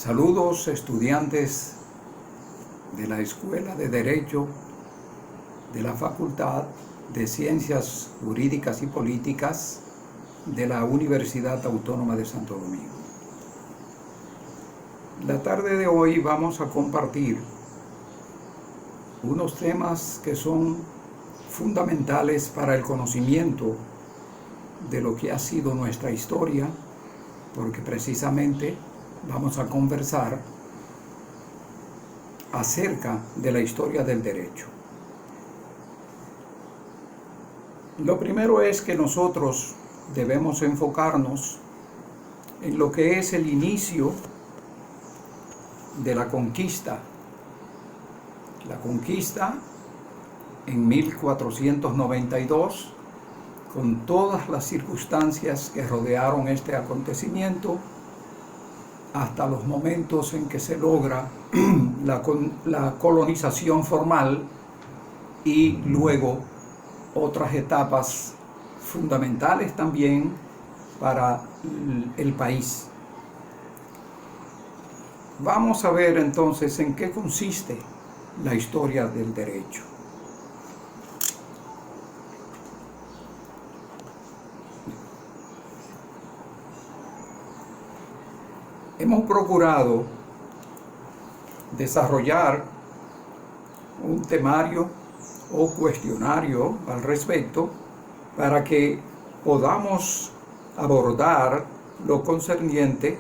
Saludos, estudiantes de la Escuela de Derecho de la Facultad de Ciencias Jurídicas y Políticas de la Universidad Autónoma de Santo Domingo. La tarde de hoy vamos a compartir unos temas que son fundamentales para el conocimiento de lo que ha sido nuestra historia, porque precisamente vamos a conversar acerca de la historia del derecho. Lo primero es que nosotros debemos enfocarnos en lo que es el inicio de la conquista. La conquista en 1492, con todas las circunstancias que rodearon este acontecimiento, hasta los momentos en que se logra la colonización formal y luego otras etapas fundamentales también para el país. Vamos a ver entonces en qué consiste la historia del derecho. Hemos procurado desarrollar un temario o cuestionario al respecto para que podamos abordar lo concerniente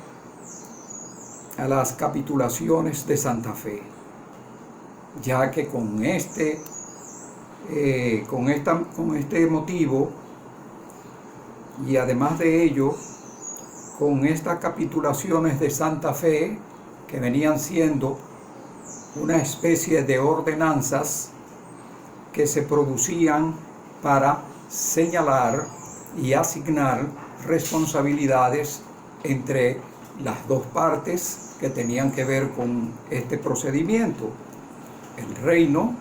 a las capitulaciones de Santa Fe, ya que con este motivo y además de ello, con estas capitulaciones de Santa Fe, que venían siendo una especie de ordenanzas que se producían para señalar y asignar responsabilidades entre las dos partes que tenían que ver con este procedimiento. El reino,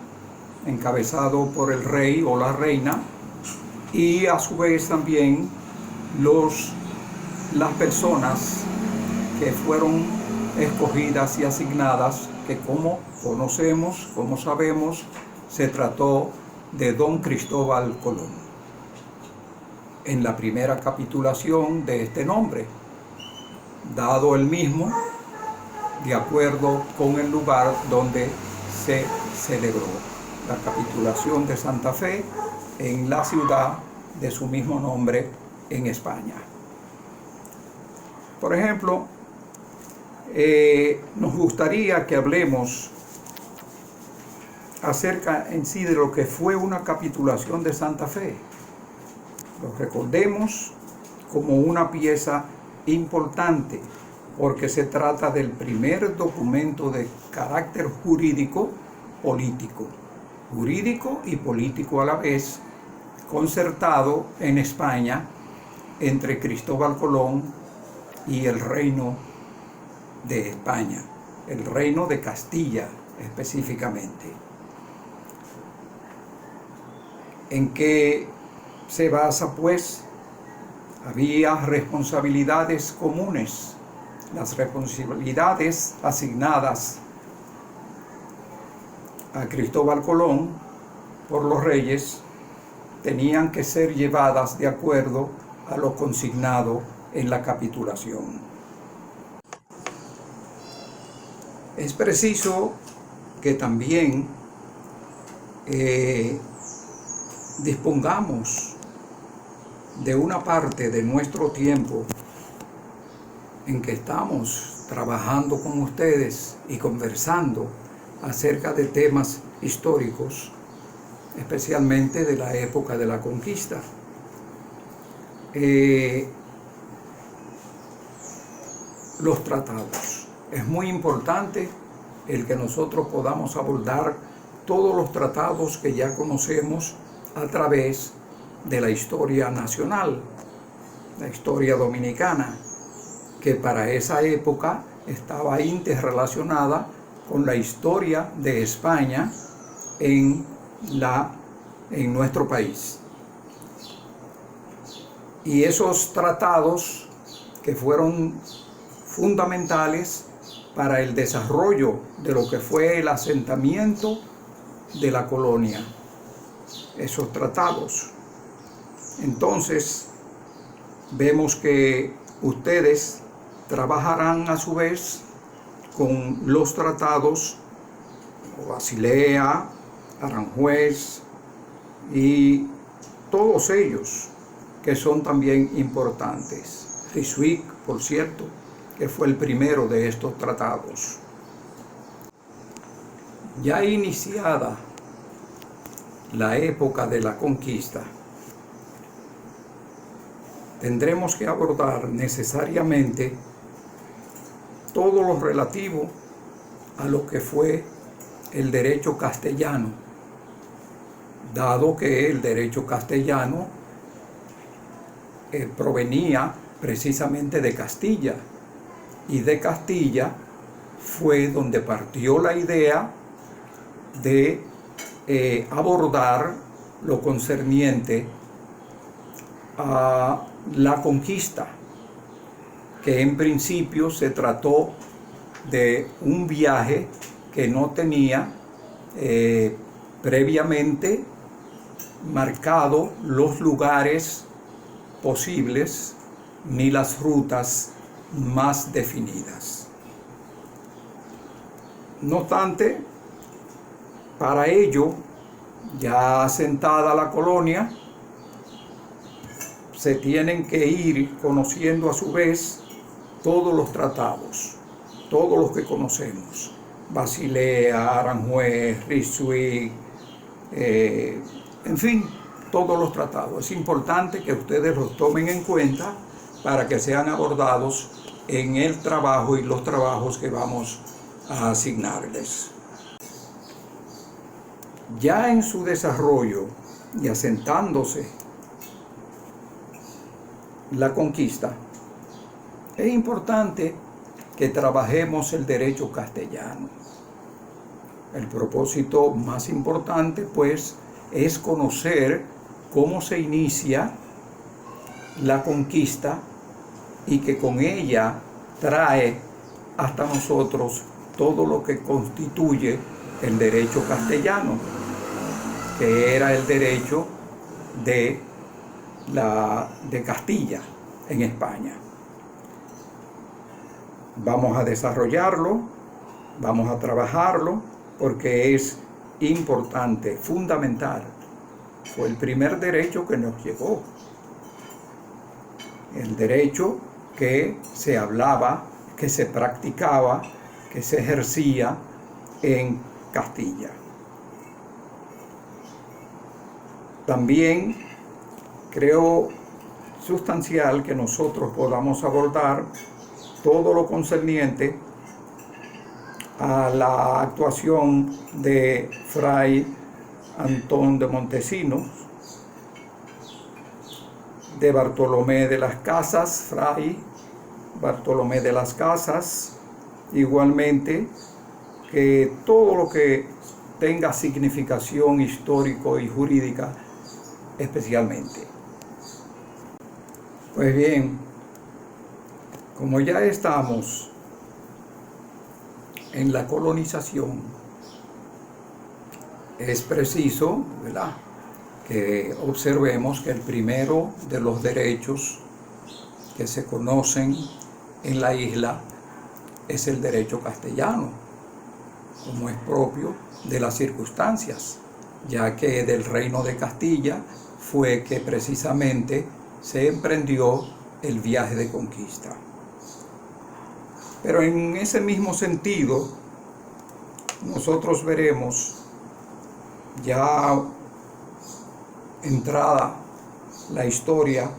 encabezado por el rey o la reina, y a su vez también las personas que fueron escogidas y asignadas, que como conocemos, como sabemos, se trató de don Cristóbal Colón, en la primera capitulación de este nombre, dado el mismo de acuerdo con el lugar donde se celebró la capitulación de Santa Fe, en la ciudad de su mismo nombre en España. Por ejemplo, nos gustaría que hablemos acerca en sí de lo que fue una capitulación de Santa Fe. Lo recordemos como una pieza importante, porque se trata del primer documento de carácter jurídico y político a la vez, concertado en España entre Cristóbal Colón y el reino de España, el reino de Castilla específicamente. ¿En qué se basa, pues? Había responsabilidades comunes. Las responsabilidades asignadas a Cristóbal Colón por los reyes tenían que ser llevadas de acuerdo a lo consignado en la capitulación. Es preciso que también dispongamos de una parte de nuestro tiempo en que estamos trabajando con ustedes y conversando acerca de temas históricos, especialmente de la época de la conquista. Los tratados. Es muy importante el que nosotros podamos abordar todos los tratados que ya conocemos a través de la historia nacional, la historia dominicana, que para esa época estaba interrelacionada con la historia de España en nuestro país. Y esos tratados que fueron fundamentales para el desarrollo de lo que fue el asentamiento de la colonia, esos tratados. Entonces, vemos que ustedes trabajarán a su vez con los tratados Basilea, Aranjuez y todos ellos que son también importantes. Ryswick, por cierto, que fue el primero de estos tratados. Ya iniciada la época de la conquista, tendremos que abordar necesariamente todo lo relativo a lo que fue el derecho castellano, dado que el derecho castellano provenía precisamente de Castilla, y de Castilla fue donde partió la idea de abordar lo concerniente a la conquista, que en principio se trató de un viaje que no tenía previamente marcado los lugares posibles ni las rutas más definidas. No obstante, para ello, ya asentada la colonia, se tienen que ir conociendo a su vez todos los tratados, todos los que conocemos: Basilea, Aranjuez, Ryswick, en fin, todos los tratados. Es importante que ustedes los tomen en cuenta para que sean abordados en el trabajo y los trabajos que vamos a asignarles. Ya en su desarrollo y asentándose la conquista, es importante que trabajemos el derecho castellano. El propósito más importante, pues, es conocer cómo se inicia la conquista y que con ella trae hasta nosotros todo lo que constituye el derecho castellano, que era el derecho de Castilla en España. Vamos a desarrollarlo, vamos a trabajarlo, porque es importante, fundamental. Fue el primer derecho que nos llegó. El derecho que se hablaba, que se practicaba, que se ejercía en Castilla. También creo sustancial que nosotros podamos abordar todo lo concerniente a la actuación de Fray Antón de Montesinos, de Bartolomé de las Casas, Fray Bartolomé de las Casas, igualmente que todo lo que tenga significación histórico y jurídica especialmente. Pues bien, como ya estamos en la colonización, es preciso, ¿verdad?, que observemos que el primero de los derechos que se conocen en la isla es el derecho castellano, como es propio de las circunstancias, ya que del Reino de Castilla fue que precisamente se emprendió el viaje de conquista. Pero en ese mismo sentido, nosotros veremos, ya entrada la historia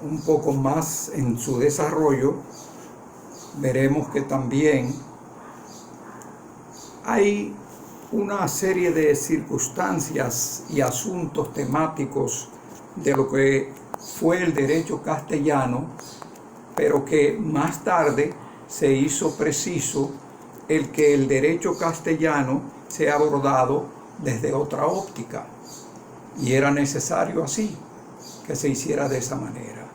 un poco más en su desarrollo, veremos que también hay una serie de circunstancias y asuntos temáticos de lo que fue el derecho castellano, pero que más tarde se hizo preciso el que el derecho castellano sea abordado desde otra óptica, y era necesario así, que se hiciera de esa manera.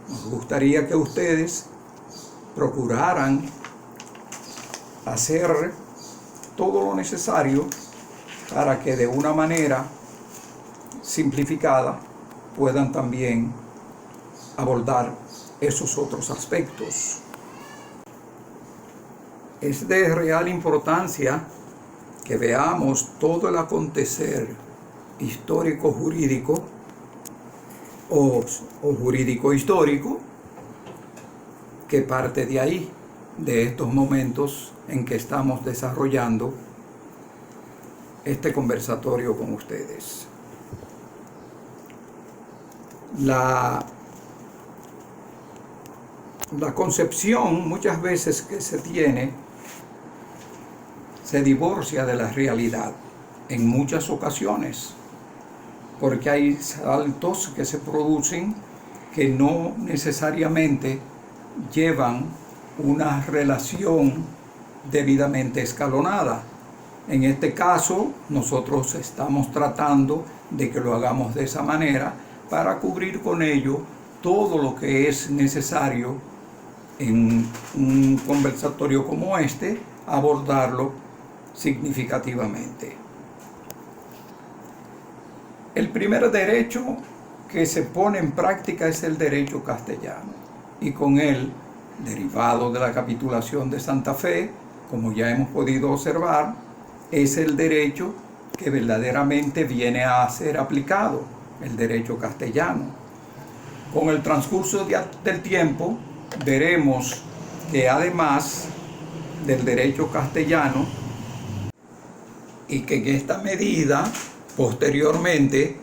Nos gustaría que ustedes procuraran hacer todo lo necesario para que de una manera simplificada puedan también abordar esos otros aspectos. Es de real importancia que veamos todo el acontecer histórico-jurídico o jurídico-histórico que parte de ahí, de estos momentos en que estamos desarrollando este conversatorio con ustedes. La concepción muchas veces que se tiene se divorcia de la realidad en muchas ocasiones, porque hay saltos que se producen que no necesariamente llevan una relación debidamente escalonada. En este caso, nosotros estamos tratando de que lo hagamos de esa manera para cubrir con ello todo lo que es necesario en un conversatorio como este, abordarlo significativamente. El primer derecho que se pone en práctica es el derecho castellano, y con él, derivado de la capitulación de Santa Fe, como ya hemos podido observar, es el derecho que verdaderamente viene a ser aplicado, el derecho castellano. Con el transcurso del tiempo, veremos que además del derecho castellano, y que en esta medida posteriormente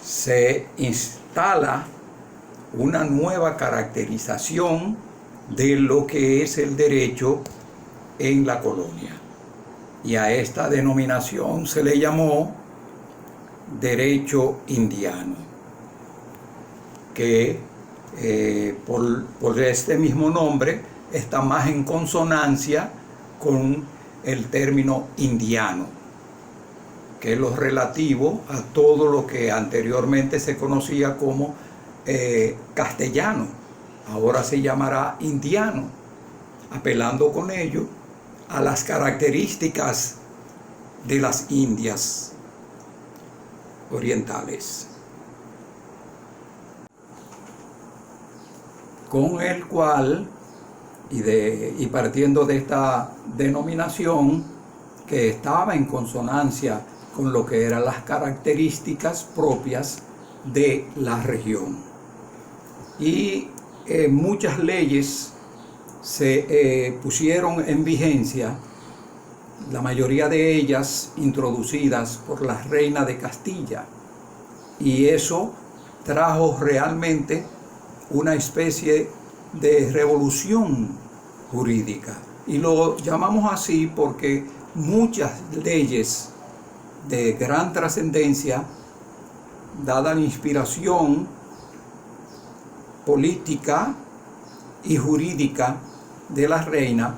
se instala una nueva caracterización de lo que es el derecho en la colonia. Y a esta denominación se le llamó derecho indiano, que por este mismo nombre está más en consonancia con el término indiano, que es lo relativo a todo lo que anteriormente se conocía como castellano. Ahora se llamará indiano, apelando con ello a las características de las Indias orientales, con el cual y partiendo de esta denominación que estaba en consonancia con lo que eran las características propias de la región. Y muchas leyes se pusieron en vigencia, la mayoría de ellas introducidas por la reina de Castilla, y eso trajo realmente una especie de revolución jurídica, y lo llamamos así porque muchas leyes de gran trascendencia, dada la inspiración política y jurídica de la reina,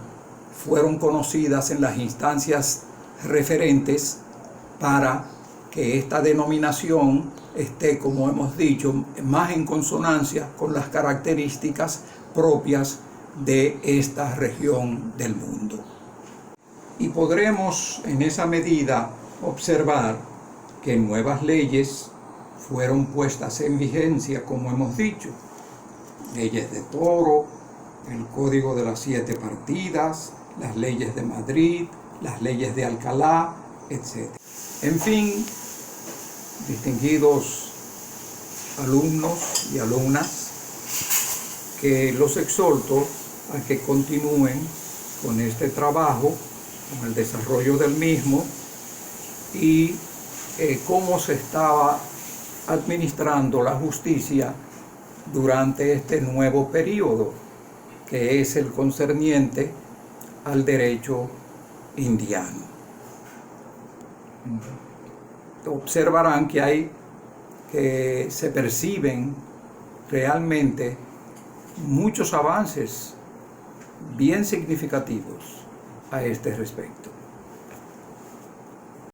fueron conocidas en las instancias referentes para que esta denominación esté, como hemos dicho, más en consonancia con las características propias de esta región del mundo. Y podremos en esa medida observar que nuevas leyes fueron puestas en vigencia, como hemos dicho, leyes de Toro, el Código de las 7 Partidas, las leyes de Madrid, las leyes de Alcalá, etc. En fin, distinguidos alumnos y alumnas, que los exhorto a que continúen con este trabajo, con el desarrollo del mismo, y cómo se estaba administrando la justicia durante este nuevo periodo, que es el concerniente al derecho indiano. Observarán que se perciben realmente muchos avances bien significativos a este respecto.